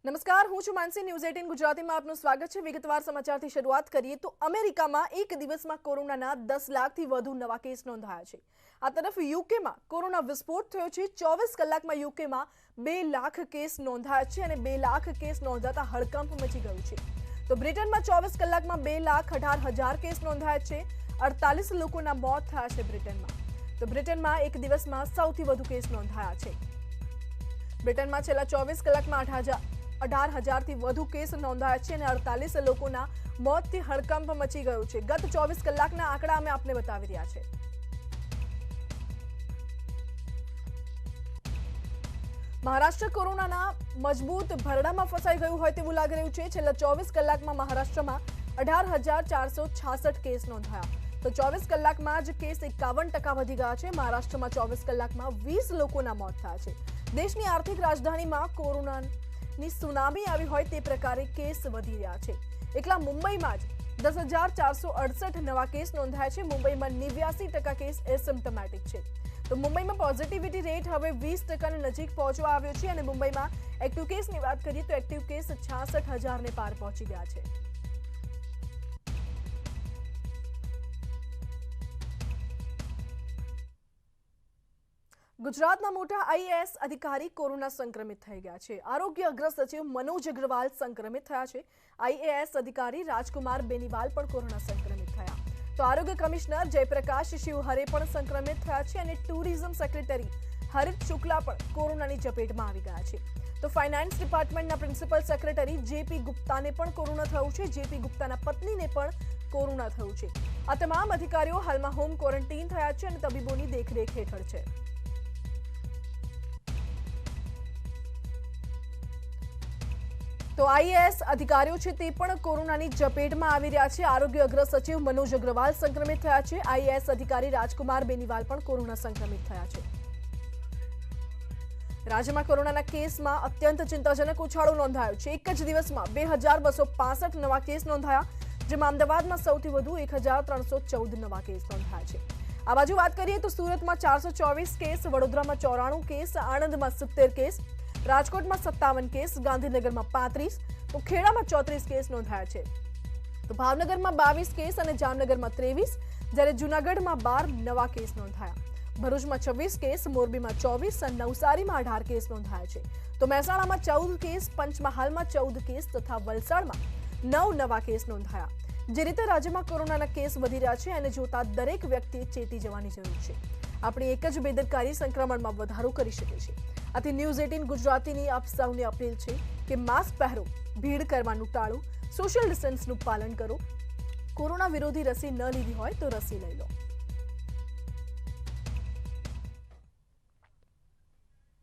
નમસ્કાર, હું છું માનસી. ન્યૂઝ 18 ગુજરાતીમાં આપનું સ્વાગત છે. વિગતવાર સમાચારથી શરૂઆત કરીએ તો અમેરિકામાં એક દિવસમાં કોરોનાના 10 લાખથી વધુ નવા કેસ નોંધાયા છે. આ તરફ યુકેમાં કોરોના વિસ્ફોટ થયો છે. 24 કલાકમાં યુકેમાં 2 લાખ કેસ નોંધાયા છે અને 2 લાખ કેસ નોંધાતા હડકંપ મચી ગયું છે. તો બ્રિટનમાં 24 કલાકમાં 2,18,000 કેસ નોંધાયા છે. 48 લોકોના મોત થયા છે બ્રિટનમાં. તો બ્રિટનમાં એક દિવસમાં સૌથી વધુ કેસ નોંધાયા છે. બ્રિટનમાં છેલ્લા 24 કલાકમાં 18,000થી વધુ કેસ નોંધાયા છે અને 48 લોકોના મોતથી હડકંપ મચી ગયો છે. ગત 24 કલાકના આંકડા અમે આપને બતાવી રહ્યા છે. મહારાષ્ટ્ર કોરોનાના મજબૂત ભરડામાં ફસાઈ ગયું હોય તેવું લાગી રહ્યું છે. છેલ્લા 24 કલાકમાં મહારાષ્ટ્રમાં 18,466 કેસ નોંધાયા. તો 24 કલાકમાં જ કેસ 51% વધી ગયા છે. મહારાષ્ટ્રમાં 24 કલાકમાં 20 લોકોના મોત થયા છે. દેશની આર્થિક રાજધાનીમાં કોરોનાની સુનામી આવી હોય તે પ્રકારે કેસ વધી રહ્યા છે. એકલા મુંબઈમાં જ 10,468 નવા કેસ નોંધાયા છે. મુંબઈમાં 89% કેસ એસિમ્પ્ટોમેટિક છે. તો મુંબઈમાં પોઝિટિવિટી રેટ હવે 20%ની નજીક પહોંચવા આવ્યો છે અને મુંબઈમાં એક્ટિવ કેસની વાત કરીએ તો એક્ટિવ કેસ 66,000ને પાર પહોંચી ગયા છે. ગુજરાતના મોટા આઈએએસ અધિકારી કોરોના સંક્રમિત થઈ ગયા છે. આરોગ્ય અગ્ર સચિવ મનોજ અગ્રવાલ સંક્રમિત થયા છે. આઈએએસ અધિકારી રાજકુમાર બેનીવાલ પણ કોરોના સંક્રમિત થયા. તો આરોગ્ય કમિશનર જયપ્રકાશ શિવહરે પણ સંક્રમિત થયા છે અને ટુરિઝમ સેક્રેટરી હરિત શુક્લા પણ કોરોનાની ચપેટમાં આવી ગયા છે. તો ફાઇનાન્સ ડિપાર્ટમેન્ટના પ્રિન્સિપલ સેક્રેટરી જેપી ગુપ્તાને પણ કોરોના થયું છે. જેપી ગુપ્તાના પત્નીને પણ કોરોના થયું છે. આ તમામ અધિકારીઓ હાલમાં હોમ ક્વોરન્ટીન થયા છે અને તબીબોની દેખરેખ હેઠળ છે. તો આઈએએસ અધિકારીઓ છે તે પણ કોરોનાની ચપેટમાં આવી રહ્યા છે. આરોગ્ય અગ્ર સચિવ મનોજ અગ્રવાલ સંક્રમિત થયા છે. આઈએએસ અધિકારી રાજકુમાર બેનીવાલ પણ કોરોના સંક્રમિત થયા છે. રાજ્યમાં કોરોનાના કેસમાં અત્યંત ચિંતાજનક ઉછાળો નોંધાયો છે. એક જ દિવસમાં 2,265 નવા કેસ નોંધાયા, જેમાં અમદાવાદમાં સૌથી વધુ 1,314 નવા કેસ નોંધાયા છે. આ બાજુ વાત કરીએ તો સુરતમાં 424 કેસ, વડોદરામાં 94 કેસ, આણંદમાં 70 કેસ, રાજકોટમાં 57 કેસ, ગાંધીનગરમાં 35, તો ખેડામાં 34 કેસ નોંધાયા છે. તો ભાવનગરમાં 22 કેસ અને જામનગરમાં 23, જ્યારે જૂનાગઢમાં 12 નવા કેસ નોંધાયા. ભરૂચમાં 26 કેસ, મોરબીમાં 24 અને નવસારીમાં 18 કેસ નોંધાયા છે. તો મહેસાણામાં 14 કેસ, પંચમહાલમાં 14 કેસ તથા વલસાડમાં 9 નવા કેસ નોંધાયા. જે રીતે રાજ્યમાં કોરોનાના કેસ વધી રહ્યા છે અને જોતા દરેક વ્યક્તિએ ચેતી જવાની જરૂર છે. આપણી એક જ બેદરકારી સંક્રમણમાં વધારો કરી શકે છે. આથી ન્યૂઝ 18 ગુજરાતીની આપ સૌને અપીલ છે કે માસ્ક પહેરો, ભીડ કરવાનું ટાળો, સોશિયલ ડિસ્ટન્સનું પાલન કરો. કોરોના વિરોધી રસી ન લીધી હોય તો રસી લઈ લો.